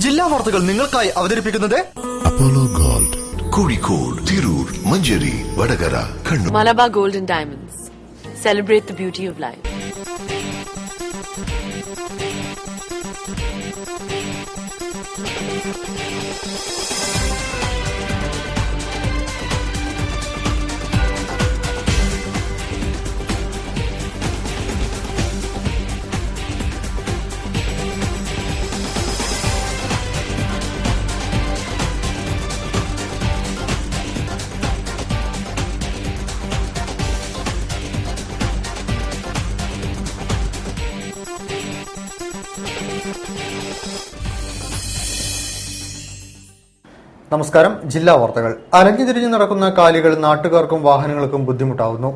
ജില്ലാ വാർത്തകൾ നിങ്ങൾക്കായി അവതരിപ്പിക്കുന്നത് Apollo gold, Kozhikode, Tirur, Manjeri, Vadakara, Kannur. Malabar Gold and Diamonds. Celebrate the beauty of life. നമസ്കാരം. ജില്ലാ വാർത്തകൾ. അലഞ്ഞുതിരിഞ്ഞു നടക്കുന്ന കാലികൾ നാട്ടുകാർക്കും വാഹനങ്ങൾക്കും ബുദ്ധിമുട്ടാവുന്നു.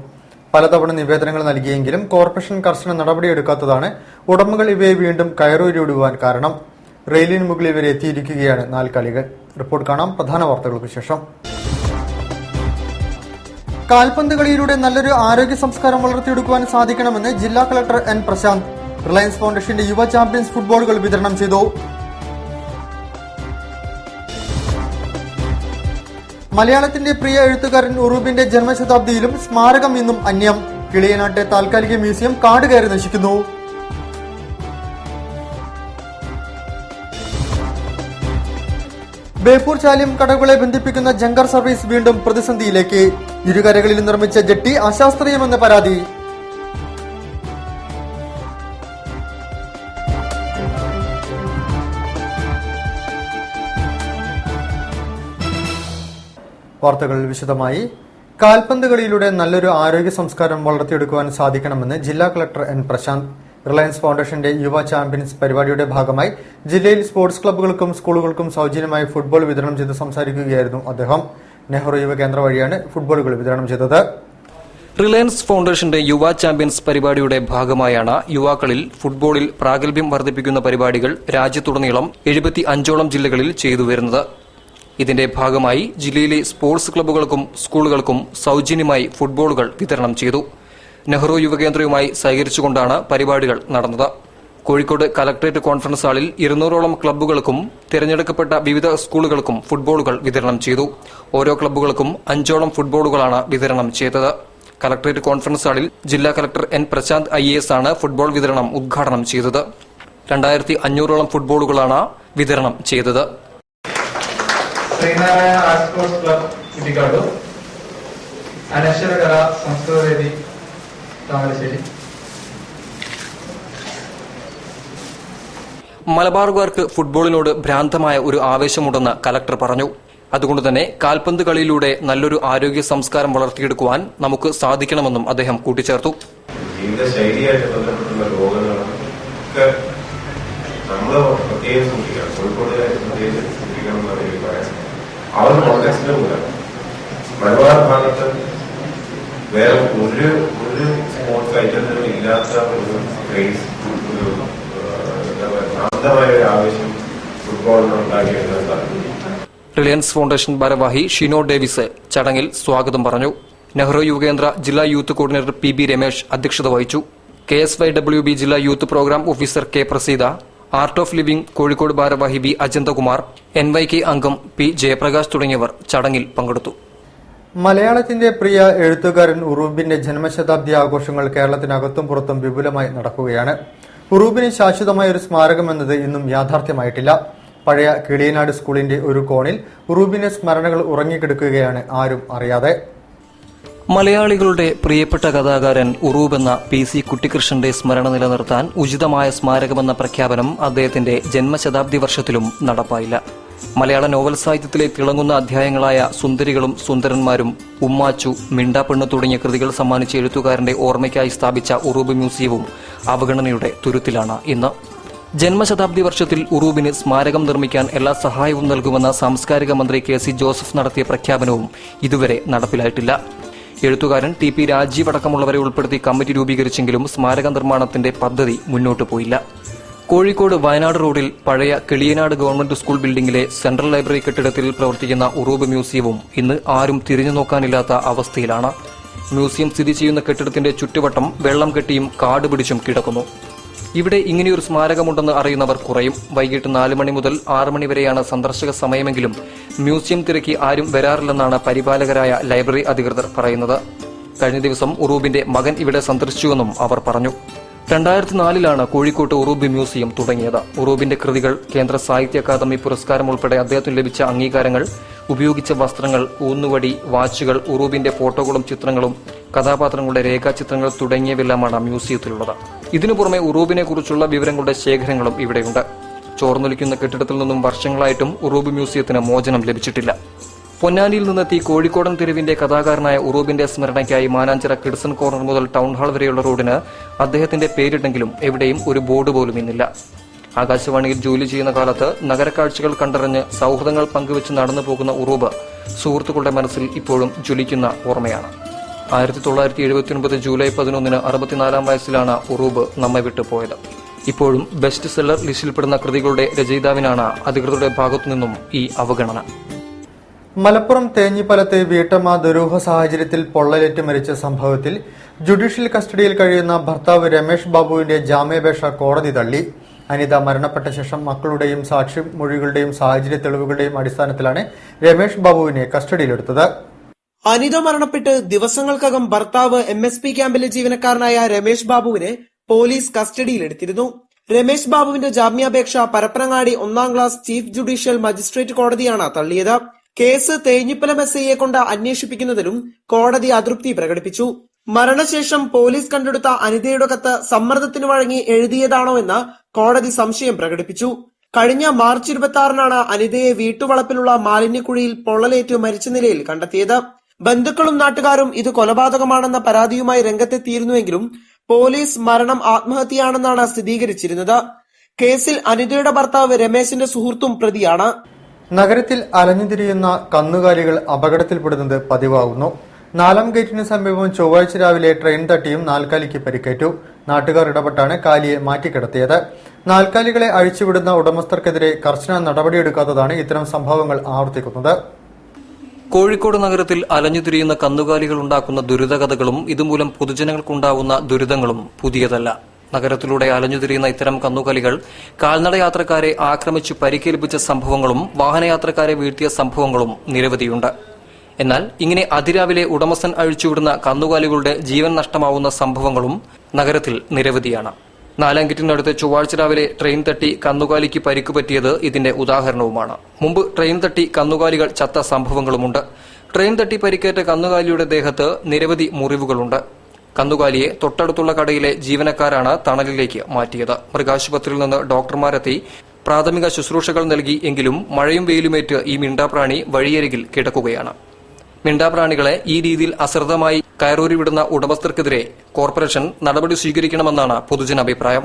പലതവണ നിവേദനങ്ങൾ നൽകിയെങ്കിലും കോർപ്പറേഷൻ കർശന നടപടിയെടുക്കാത്തതാണ് ഉടമകൾ ഇവയെ വീണ്ടും കയറൂരിവിടുവാൻ കാരണം. റെയിലിന് മുകളിൽ ഇവരെ എത്തിയിരിക്കുകയാണ് നാൽക്കാലികൾ. റിപ്പോർട്ട് കാണാം പ്രധാന വാർത്തകൾക്ക് ശേഷം. കാൽപന്ത് കളിയിലൂടെ നല്ലൊരു ആരോഗ്യ സംസ്കാരം വളർത്തിയെടുക്കുവാൻ സാധിക്കണമെന്ന് ജില്ലാ കളക്ടർ എൻ പ്രശാന്ത് റിലയൻസ് ഫൗണ്ടേഷന്റെ യുവ ചാമ്പ്യൻസ് ഫുട്ബോളുകൾ വിതരണം ചെയ്തു. മലയാളത്തിന്റെ പ്രിയ എഴുത്തുകാരൻ ഉറൂബിന്റെ ജന്മശതാബ്ദിയിലും സ്മാരകം ഇന്നും അന്യം. കിളിയനാട്ടെ താൽക്കാലിക മ്യൂസിയം കാട് കയറി നശിക്കുന്നു. ബേപ്പൂർ ചാലിയം കടകളെ ബന്ധിപ്പിക്കുന്ന ജങ്കർ സർവീസ് വീണ്ടും പ്രതിസന്ധിയിലേക്ക്. ഇരുകരകളിൽ നിർമ്മിച്ച ജെട്ടി അശാസ്ത്രീയമെന്ന പരാതി. വാർത്തകൾ വിശദമായി. കാൽപന്ത് കളിയിലൂടെ നല്ലൊരു ആരോഗ്യ സംസ്കാരം വളർത്തിയെടുക്കുവാൻ സാധിക്കണമെന്ന് ജില്ലാ കളക്ടർ എൻ പ്രശാന്ത് റിലയൻസ് ഫൗണ്ടേഷന്റെ യുവ ചാമ്പ്യൻസ് പരിപാടിയുടെ ഭാഗമായി ജില്ലയിൽ സ്പോർട്സ് ക്ലബ്ബുകൾക്കും സ്കൂളുകൾക്കും സൌജന്യമായി ഫുട്ബോൾ വിതരണം ചെയ്ത് സംസാരിക്കുകയായിരുന്നു അദ്ദേഹം. നെഹ്റു യുവകേന്ദ്ര വഴിയാണ് ഫുട്ബോളുകൾ വിതരണം ചെയ്തത്. റിലയൻസ് ഫൗണ്ടേഷന്റെ യുവ ചാമ്പ്യൻസ് പരിപാടിയുടെ ഭാഗമായാണ് യുവാക്കളിൽ ഫുട്ബോളിൽ പ്രാഗൽഭ്യം വർദ്ധിപ്പിക്കുന്ന പരിപാടികൾ രാജ്യത്തുടനീളം 75ഓളം ജില്ലകളിൽ ചെയ്തുവരുന്നത്. ഇതിന്റെ ഭാഗമായി ജില്ലയിലെ സ്പോർട്സ് ക്ലബ്ബുകൾക്കും സ്കൂളുകൾക്കും സൌജന്യമായി ഫുട്ബോളുകൾ വിതരണം ചെയ്തു. നെഹ്റു യുവകേന്ദ്രയുമായി സഹകരിച്ചുകൊണ്ടാണ് പരിപാടികൾ നടന്നത്. കോഴിക്കോട് കലക്ടറേറ്റ് കോൺഫറൻസ് ഹാളിൽ 200ഓളം ക്ലബ്ബുകൾക്കും തിരഞ്ഞെടുക്കപ്പെട്ട വിവിധ സ്കൂളുകൾക്കും ഫുട്ബോളുകൾ വിതരണം ചെയ്തു. ഓരോ ക്ലബ്ബുകൾക്കും 5ഓളം ഫുട്ബോളുകളാണ് വിതരണം ചെയ്തത്. കലക്ടറേറ്റ് കോൺഫറൻസ് ഹാളിൽ ജില്ലാ കലക്ടർ എൻ പ്രശാന്ത് IAS ആണ് ഫുട്ബോൾ വിതരണം ഉദ്ഘാടനം ചെയ്തത്. 2500ഓളം ഫുട്ബോളുകളാണ് വിതരണം ചെയ്തത്. Sreenarayana arts sports club Kuttikkattoor, അനശ്വര കലാ സംസ്കൃതവേദി താമരശ്ശേരി. മലബാറുകാർക്ക് ഫുട്ബോളിനോട് ഭ്രാന്തമായ ഒരു ആവേശമുണ്ടെന്ന് കലക്ടർ പറഞ്ഞു. അതുകൊണ്ട് തന്നെ കാൽപന്ത് കളിയിലൂടെ നല്ലൊരു ആരോഗ്യ സംസ്കാരം വളർത്തിയെടുക്കുവാൻ നമുക്ക് സാധിക്കണമെന്നും അദ്ദേഹം കൂട്ടിച്ചേർത്തു. ജീവിതശൈലിയായിട്ട് ബന്ധപ്പെട്ടുള്ള രോഗങ്ങളൊക്കെ നമ്മൾ പ്രത്യേകം സൂക്ഷിക്കണം. കോഴിക്കോടുകാർക്ക് പ്രത്യേകിച്ച് സൂക്ഷിക്കണം എന്നാണ് എനിക്ക് പറയാൻ. അവരുടെ കോൺടാക്സിന്റെ മൂലം മലബാർ ഭാഗത്ത് വേറെ ഒരു സ്പോർട്സ് ഐറ്റത്തിനും ഇല്ലാത്ത ഒരു ക്രേസ്, ഒരു ഭ്രാന്തമായ ഒരു ആവശ്യം ഫുട്ബോളിനുണ്ടാക്കിയെടുക്കാൻ സാധിക്കും. റിലയൻസ് ഫൗണ്ടേഷൻ ഭാരവാഹി ഷിനോ ഡേവിസ് ചടങ്ങിൽ സ്വാഗതം പറഞ്ഞു. നെഹ്റു യുവകേന്ദ്ര ജില്ലാ യൂത്ത് കോർഡിനേറ്റർ PB രമേശ് അധ്യക്ഷത വഹിച്ചു. KSYWB ജില്ലാ youth programme officer K Praseetha, art of living Kozhikode ഭാരവാഹി B അജന്തകുമാർ, NYK അംഗം P ജയപ്രകാശ് തുടങ്ങിയവർ ചടങ്ങിൽ പങ്കെടുത്തു. മലയാളത്തിന്റെ പ്രിയ എഴുത്തുകാരൻ ഉറൂബിന്റെ ജന്മശതാബ്ദി ആഘോഷങ്ങൾ കേരളത്തിനകത്തും പുറത്തും വിപുലമായി നടക്കുകയാണ്. ഉറൂബിന് ശാശ്വതമായ ഒരു സ്മാരകം എന്നത് ഇന്നും യാഥാർത്ഥ്യമായിട്ടില്ല. പഴയ കിളിയനാട് സ്കൂളിന്റെ ഒരു കോണിൽ ഉറൂബിന്റെ സ്മരണകൾ ഉറങ്ങിക്കിടക്കുകയാണ്, ആരും അറിയാതെ. മലയാളികളുടെ പ്രിയപ്പെട്ട കഥാകാരൻ ഉറൂബ് എന്ന PC കുട്ടിക്കൃഷ്ണന്റെ സ്മരണ നിലനിർത്താൻ ഉചിതമായ സ്മാരകമെന്ന പ്രഖ്യാപനം അദ്ദേഹത്തിന്റെ ജന്മശതാബ്ദി വർഷത്തിലും നടപ്പായില്ല. മലയാള നോവൽ സാഹിത്യത്തിലെ തിളങ്ങുന്ന അധ്യായങ്ങളായ സുന്ദരികളും സുന്ദരന്മാരും, ഉമ്മാച്ചു, മിണ്ടാപ്പെണ്ണ് തുടങ്ങിയ കൃതികൾ സമ്മാനിച്ച എഴുത്തുകാരന്റെ ഓർമ്മയ്ക്കായി സ്ഥാപിച്ച ഉറൂബ് മ്യൂസിയവും അവഗണനയുടെ തുരുത്തിലാണ് ഇന്ന്. ജന്മശതാബ്ദി വർഷത്തിൽ ഉറൂബിന് സ്മാരകം നിർമ്മിക്കാൻ എല്ലാ സഹായവും നൽകുമെന്ന സാംസ്കാരിക മന്ത്രി KC ജോസഫ് നടത്തിയ പ്രഖ്യാപനവും ഇതുവരെ നടപ്പിലായിട്ടില്ല. എഴുത്തുകാരൻ TP രാജീവ് അടക്കമുള്ളവരെ ഉൾപ്പെടുത്തി കമ്മിറ്റി രൂപീകരിച്ചെങ്കിലും സ്മാരക നിർമ്മാണത്തിന്റെ പദ്ധതി മുന്നോട്ടു പോയില്ല. കോഴിക്കോട് വയനാട് റോഡിൽ പഴയ കിളിയനാട് ഗവൺമെന്റ് സ്കൂൾ ബിൽഡിംഗിലെ സെൻട്രൽ ലൈബ്രറി കെട്ടിടത്തിൽ പ്രവർത്തിക്കുന്ന ഉറൂബ് മ്യൂസിയവും ഇന്ന് ആരും തിരിഞ്ഞു നോക്കാനില്ലാത്ത അവസ്ഥയിലാണ്. മ്യൂസിയം സ്ഥിതി ചെയ്യുന്ന കെട്ടിടത്തിന്റെ ചുറ്റുവട്ടം വെള്ളം കെട്ടിയും കാട് പിടിച്ചും കിടക്കുന്നു. ഇവിടെ ഇങ്ങനെയൊരു സ്മാരകമുണ്ടെന്ന് അറിയുന്നവർ കുറയും. വൈകിട്ട് 4 മണി മുതൽ 6 മണി വരെയാണ് സന്ദർശക സമയമെങ്കിലും മ്യൂസിയം തിരക്കി ആരും വരാറില്ലെന്നാണ് പരിപാലകരായ ലൈബ്രറി അധികൃതർ പറയുന്നത്. കഴിഞ്ഞ ദിവസം ഉറൂബിന്റെ മകൻ ഇവിടെ സന്ദർശിച്ചുവെന്നും അവർ പറഞ്ഞു. 2004 കോഴിക്കോട്ട് ഉറൂബ് മ്യൂസിയം തുടങ്ങിയത്. ഉറൂബിന്റെ കൃതികൾ, കേന്ദ്ര സാഹിത്യ അക്കാദമി പുരസ്കാരം ഉൾപ്പെടെ അദ്ദേഹത്തിന് ലഭിച്ച അംഗീകാരങ്ങൾ, ഉപയോഗിച്ച വസ്ത്രങ്ങൾ, ഊന്നുവടി, വാച്ചുകൾ, ഉറൂബിന്റെ ഫോട്ടോകളും ചിത്രങ്ങളും, കഥാപാത്രങ്ങളുടെ രേഖാചിത്രങ്ങൾ തുടങ്ങിയവയെല്ലാമാണ് മ്യൂസിയത്തിലുള്ളത്. ഇതിനു പുറമെ ഉറൂബിനെ കുറിച്ചുള്ള വിവരങ്ങളുടെ ശേഖരങ്ങളും ഇവിടെയുണ്ട്. ചോർന്നൊലിക്കുന്ന കെട്ടിടത്തിൽ നിന്നും വർഷങ്ങളായിട്ടും ഉറൂബ് മ്യൂസിയത്തിന് മോചനം ലഭിച്ചിട്ടില്ല. പൊന്നാനിയിൽ നിന്നെത്തി കോഴിക്കോടൻ തെരുവിന്റെ കഥാകാരനായ ഉറൂബിന്റെ സ്മരണയ്ക്കായി മാനാഞ്ചിറ കിഡ്സൺ കോർണർ മുതൽ ടൗൺ ഹാൾ വരെയുള്ള റോഡിന് അദ്ദേഹത്തിന്റെ പേരിട്ടെങ്കിലും എവിടെയും ഒരു ബോർഡ് പോലും ഇന്നില്ല. ആകാശവാണിയിൽ ജോലി ചെയ്യുന്ന കാലത്ത് നഗരക്കാഴ്ചകൾ കണ്ടറിഞ്ഞ് സൌഹൃദങ്ങൾ പങ്കുവെച്ച് നടന്നു പോകുന്ന ഉറൂബ് സുഹൃത്തുക്കളുടെ മനസ്സിൽ ഇപ്പോഴും ജ്വലിക്കുന്ന ഓർമ്മയാണ്. 1979 ജൂലൈ 11 64 വയസ്സിലാണ് ഉറൂബ് നമ്മെ വിട്ടുപോയത്. ഇപ്പോഴും ബെസ്റ്റ് സെല്ലർ ലിസ്റ്റിൽപ്പെടുന്ന കൃതികളുടെ രചയിതാവിനാണ് അധികൃതരുടെ ഭാഗത്തുനിന്നും ഈ അവഗണന. മലപ്പുറം തേഞ്ഞിപ്പലത്തെ വീട്ടമ്മ ദുരൂഹ സാഹചര്യത്തിൽ പൊള്ളലേറ്റ് മരിച്ച സംഭവത്തിൽ ജുഡീഷ്യൽ കസ്റ്റഡിയിൽ കഴിയുന്ന ഭർത്താവ് രമേഷ് ബാബുവിന്റെ ജാമ്യാപേക്ഷ കോടതി തള്ളി. അനിത മരണപ്പെട്ട ശേഷം മക്കളുടെയും സാക്ഷിമൊഴികളുടെയും സാഹചര്യ തെളിവുകളുടെയും അടിസ്ഥാനത്തിലാണ് രമേഷ് ബാബുവിനെ കസ്റ്റഡിയിലെടുത്തത്. അനിത മരണപ്പെട്ട് ദിവസങ്ങൾക്കകം ഭർത്താവ് MSP ക്യാമ്പിലെ ജീവനക്കാരനായ രമേഷ് ബാബുവിനെ പോലീസ് കസ്റ്റഡിയിലെടുത്തിരുന്നു. രമേഷ് ബാബുവിന്റെ ജാമ്യാപേക്ഷ Parappanangadi 1ാം class chief judicial magistrate കോടതിയാണ് തള്ളിയത്. കേസ് തേഞ്ഞിപ്പലം SIയെ കൊണ്ട് അന്വേഷിപ്പിക്കുന്നതിലും കോടതി അതൃപ്തി പ്രകടിപ്പിച്ചു. മരണശേഷം പോലീസ് കണ്ടെടുത്ത അനിതയുടെ കത്ത് സമ്മർദ്ദത്തിന് വഴങ്ങി എഴുതിയതാണോ എന്ന് കോടതി സംശയം പ്രകടിപ്പിച്ചു. കഴിഞ്ഞ മാർച്ച് 26 അനിതയെ വീട്ടുവളപ്പിലുള്ള മാലിന്യക്കുഴിയിൽ പൊള്ളലേറ്റ് മരിച്ച നിലയിൽ കണ്ടെത്തിയത്. ബന്ധുക്കളും നാട്ടുകാരും ഇത് കൊലപാതകമാണെന്ന പരാതിയുമായി രംഗത്തെത്തിയിരുന്നുവെങ്കിലും പോലീസ് മരണം ആത്മഹത്യയാണെന്നാണ് സ്ഥിരീകരിച്ചിരുന്നത്. കേസിൽ അനിതയുടെ ഭർത്താവ് രമേശിന്റെ സുഹൃത്തും പ്രതിയാണ്. നഗരത്തിൽ അലഞ്ഞുതിരിയുന്ന കന്നുകാലികൾ അപകടത്തിൽപ്പെടുന്നത് പതിവാകുന്നു. 4ാം ഗേറ്റിന് സമീപം ചൊവ്വാഴ്ച രാവിലെ ട്രെയിൻ തട്ടിയും നാൽക്കാലിക്ക് പരിക്കേറ്റു. നാട്ടുകാർ ഇടപെട്ടാണ് കാലിയെ മാറ്റിക്കിടത്തിയത്. നാൽക്കാലികളെ അഴിച്ചുവിടുന്ന ഉടമസ്ഥർക്കെതിരെ കർശന നടപടിയെടുക്കാത്തതാണ് ഇത്തരം സംഭവങ്ങൾ ആവർത്തിക്കുന്നത്. കോഴിക്കോട് നഗരത്തിൽ അലഞ്ഞുതിരിയുന്ന കന്നുകാലികൾ ഉണ്ടാക്കുന്ന ദുരിതകഥകളും ഇതുമൂലം പൊതുജനങ്ങൾക്കുണ്ടാവുന്ന ദുരിതങ്ങളും പുതിയതല്ല. നഗരത്തിലൂടെ അലഞ്ഞുതിരിയുന്ന ഇത്തരം കന്നുകാലികൾ കാൽനടയാത്രക്കാരെ ആക്രമിച്ചു പരിക്കേൽപ്പിച്ച സംഭവങ്ങളും വാഹനയാത്രക്കാരെ വീഴ്ത്തിയ സംഭവങ്ങളും നിരവധിയുണ്ട്. എന്നാൽ ഇങ്ങനെ അതിരാവിലെ ഉടമസ്ഥൻ അഴിച്ചുവിടുന്ന കന്നുകാലികളുടെ ജീവൻ നഷ്ടമാവുന്ന സംഭവങ്ങളും നഗരത്തിൽ നിരവധിയാണ്. 4ാം ഗേറ്റിനടുത്ത് ചൊവ്വാഴ്ച രാവിലെ ട്രെയിൻ തട്ടി കന്നുകാലിക്ക് പരിക്കുപറ്റിയത് ഇതിന്റെ ഉദാഹരണവുമാണ്. മുമ്പ് ട്രെയിൻ തട്ടി കന്നുകാലികൾ ചത്ത സംഭവങ്ങളുമുണ്ട്. ട്രെയിൻ തട്ടി പരിക്കേറ്റ കന്നുകാലിയുടെ ദേഹത്ത് നിരവധി മുറിവുകളുണ്ട്. കന്നുകാലിയെ തൊട്ടടുത്തുള്ള കടയിലെ ജീവനക്കാരാണ് തണലിലേക്ക് മാറ്റിയത്. മൃഗാശുപത്രിയിൽ നിന്ന് ഡോക്ടർമാരെത്തി പ്രാഥമിക ശുശ്രൂഷകൾ നൽകി. എങ്കിലും മഴയും വെയിലുമേറ്റ് ഈ മിണ്ടാപ്രാണി വഴിയരികിൽ കിടക്കുകയാണ്. മിണ്ടാപ്രാണികളെ ഈ രീതിയിൽ അശ്രദ്ധമായി കയറൂരി വിടുന്ന ഉടമസ്ഥർക്കെതിരെ കോർപ്പറേഷൻ നടപടി സ്വീകരിക്കണമെന്നാണ് പൊതുജനാഭിപ്രായം.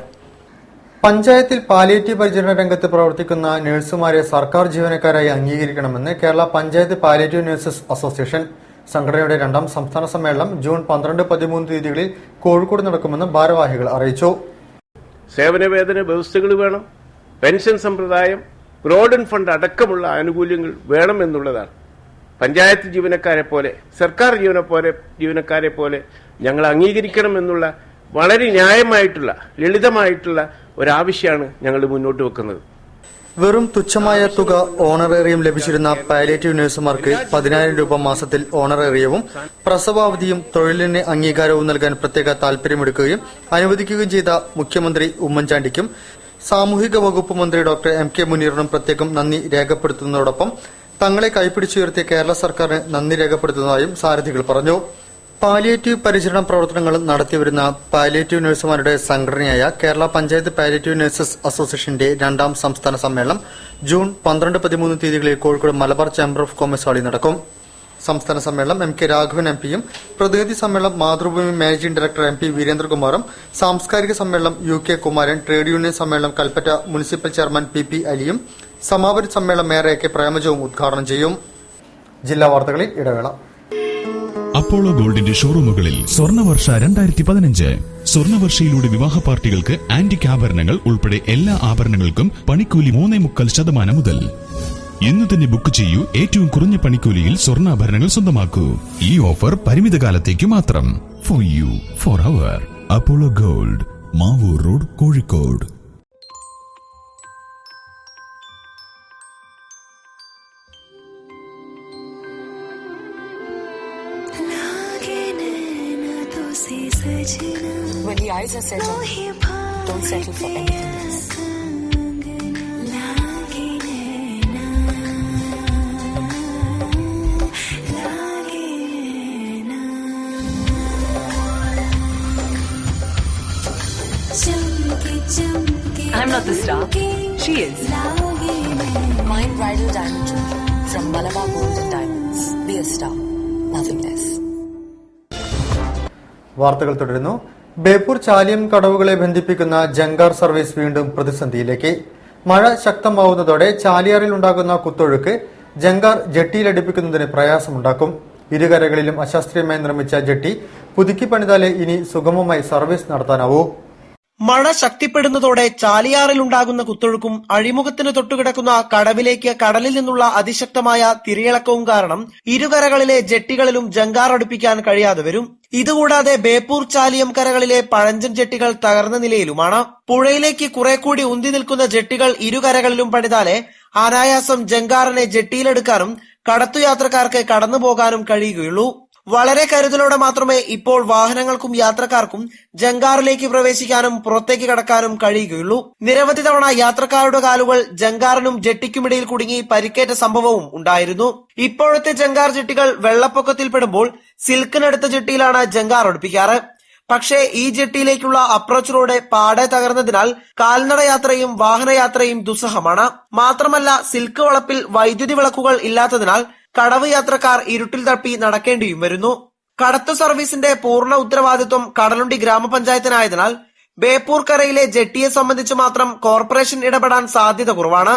പഞ്ചായത്തിൽ പാലിയേറ്റീവ് പരിചരണ രംഗത്ത് പ്രവർത്തിക്കുന്ന നഴ്സുമാരെ സർക്കാർ ജീവനക്കാരായി അംഗീകരിക്കണമെന്ന് Kerala Panchayat palliative nurses association. സംഘടനയുടെ 2ാം സംസ്ഥാന സമ്മേളനം ജൂൺ 12-13 തീയതികളിൽ കോഴിക്കോട് നടക്കുമെന്ന് ഭാരവാഹികൾ അറിയിച്ചു. സേവനവേതന വ്യവസ്ഥകൾ വേണം, പെൻഷൻ സമ്പ്രദായം, പ്രോവിഡന്റ് ഫണ്ട് അടക്കമുള്ള ആനുകൂല്യങ്ങൾ വേണമെന്നുള്ളതാണ്. പഞ്ചായത്ത് ജീവനക്കാരെ പോലെ, സർക്കാർ ജീവനക്കാരെ പോലെ ഞങ്ങൾ അംഗീകരിക്കണമെന്നുള്ള വളരെ ന്യായമായിട്ടുള്ള, ലളിതമായിട്ടുള്ള ഒരാവശ്യമാണ് ഞങ്ങൾ മുന്നോട്ട് വെക്കുന്നത്. വെറും തുച്ഛമായ തുക ഓണറേറിയം ലഭിച്ചിരുന്ന പാലിയേറ്റീവ് നഴ്സുമാർക്ക് 10,000 രൂപ മാസത്തിൽ ഓണറേറിയവും പ്രസവാവധിയും തൊഴിലിന് അംഗീകാരവും നൽകാൻ പ്രത്യേക താൽപര്യമെടുക്കുകയും അനുവദിക്കുകയും ചെയ്ത മുഖ്യമന്ത്രി ഉമ്മൻചാണ്ടിക്കും സാമൂഹിക വകുപ്പ് മന്ത്രി ഡോക്ടർ MK മുനീറിനും പ്രത്യേകം നന്ദി രേഖപ്പെടുത്തുന്നതോടൊപ്പം തങ്ങളെ കൈപ്പിടിച്ചുയർത്തിയ കേരള സർക്കാരിന് നന്ദി രേഖപ്പെടുത്തുന്നതായും സാരഥികൾ പറഞ്ഞു. പാലിയേറ്റീവ് പരിചരണ പ്രവർത്തനങ്ങൾ നടത്തിവരുന്ന പാലിയേറ്റീവ് നഴ്സുമാരുടെ സംഘടനയായ കേരള പഞ്ചായത്ത് പാലിയേറ്റീവ് നഴ്സസ് അസോസിയേഷന്റെ 2ാം സംസ്ഥാന സമ്മേളനം ജൂൺ 12-13 തീയതികളിൽ Kozhikode Malabar chamber of commerce ഹാളിൽ നടക്കും. സംസ്ഥാന സമ്മേളനം MK രാഘവൻ MP-യും, പ്രതിനിധി സമ്മേളനം മാതൃഭൂമി മാനേജിംഗ് ഡയറക്ടർ MP വീരേന്ദ്രകുമാറും, സാംസ്കാരിക സമ്മേളനം UK കുമാരൻ, ട്രേഡ് യൂണിയൻ സമ്മേളനം കൽപ്പറ്റ മുനിസിപ്പൽ ചെയർമാൻ PP അലിയും, സമാപന സമ്മേളനം മേയർ AK പ്രേമജവും ഉദ്ഘാടനം ചെയ്യും. ജില്ലാ വാർത്തകളിൽ ഇടവേള. അപ്പോളോ ഗോൾഡിന്റെ ഷോറൂമുകളിൽ സ്വർണ്ണവർഷ 2015. സ്വർണ്ണവർഷയിലൂടെ വിവാഹ പാർട്ടികൾക്ക് ആന്റിക് ആഭരണങ്ങൾ ഉൾപ്പെടെ എല്ലാ ആഭരണങ്ങൾക്കും പണിക്കൂലി 3.25% മുതൽ. ഇന്ന് തന്നെ ബുക്ക് ചെയ്യൂ. ഏറ്റവും കുറഞ്ഞ പണിക്കൂലിയിൽ സ്വർണ്ണാഭരണങ്ങൾ സ്വന്തമാക്കൂ. ഈ ഓഫർ പരിമിത കാലത്തേക്ക് മാത്രം. For you, for our. Apollo Gold, Mavoor road, Kozhikode. When the eyes are set on you, don't settle for anything else. I'm not the star. She is. Mine bridal diamond jewelry from Malabar Gold and Diamonds. Be a star, nothing less. വാർത്തകൾ തുടരുന്നു. ബേപ്പൂർ ചാലിയം കടവുകളെ ബന്ധിപ്പിക്കുന്ന ജങ്കാർ service വീണ്ടും പ്രതിസന്ധിയിലേക്ക്. മഴ ശക്തമാവുന്നതോടെ ചാലിയാറിൽ ഉണ്ടാകുന്ന കുത്തൊഴുക്ക് ജങ്കാർ ജെട്ടിയിലടിപ്പിക്കുന്നതിന് പ്രയാസമുണ്ടാക്കും. ഇരുകരകളിലും അശാസ്ത്രീയമായി നിർമ്മിച്ച jetty പുതുക്കി പണിതാലേ ഇനി സുഗമമായി സർവീസ് നടത്താനാവൂ. മഴ ശക്തിപ്പെടുന്നതോടെ ചാലിയാറിൽ ഉണ്ടാകുന്ന കുത്തൊഴുക്കും അഴിമുഖത്തിന് തൊട്ടുകിടക്കുന്ന കടവിലേക്ക് കടലിൽ നിന്നുള്ള അതിശക്തമായ തിരയിളക്കവും കാരണം ഇരുകരകളിലെ ജെട്ടികളിലും ജങ്കാർ അടുപ്പിക്കാൻ കഴിയാതെ വരും. ഇതുകൂടാതെ ബേപ്പൂർ ചാലിയം കരകളിലെ പഴഞ്ചൻ ജെട്ടികൾ തകർന്ന നിലയിലുമാണ്. പുഴയിലേക്ക് കുറെ കൂടി ഉന്തി നിൽക്കുന്ന ജെട്ടികൾ ഇരുകരകളിലും പണിതാലേ അനായാസം ജങ്കാറിനെ ജെട്ടിയിലെടുക്കാനും കടത്തുയാത്രക്കാർക്ക് കടന്നുപോകാനും കഴിയുകയുള്ളൂ. വളരെ കരുതലോടെ മാത്രമേ ഇപ്പോൾ വാഹനങ്ങൾക്കും യാത്രക്കാർക്കും ജങ്കാറിലേക്ക് പ്രവേശിക്കാനും പുറത്തേക്ക് കടക്കാനും കഴിയുകയുള്ളൂ. നിരവധി തവണ യാത്രക്കാരുടെ കാലുകൾ ജങ്കാറിനും ജെട്ടിക്കുമിടയിൽ കുടുങ്ങി പരിക്കേറ്റ സംഭവവും ഉണ്ടായിരുന്നു. ഇപ്പോഴത്തെ ജങ്കാർ ജെട്ടികൾ വെള്ളപ്പൊക്കത്തിൽപ്പെടുമ്പോൾ സിൽക്കിനടുത്ത ജെട്ടിയിലാണ് ജങ്കാർ അടുപ്പിക്കാറ്. പക്ഷേ ഈ ജെട്ടിയിലേക്കുള്ള അപ്രോച്ച് റോഡ് പാടെ തകർന്നതിനാൽ കാൽനട യാത്രയും വാഹനയാത്രയും ദുസ്സഹമാണ്. മാത്രമല്ല സിൽക്ക് വളപ്പിൽ വൈദ്യുതി വിളക്കുകൾ ഇല്ലാത്തതിനാൽ കടവ് യാത്രക്കാർ ഇരുട്ടിൽ തപ്പി നടക്കേണ്ടിയും വരുന്നു. കടത്തു സർവീസിന്റെ പൂർണ്ണ ഉത്തരവാദിത്വം കടലുണ്ടി ഗ്രാമപഞ്ചായത്തിനായതിനാൽ ബേപ്പൂർ കരയിലെ ജെട്ടിയെ സംബന്ധിച്ച് മാത്രം കോർപ്പറേഷൻ ഇടപെടാൻ സാധ്യത കുറവാണ്.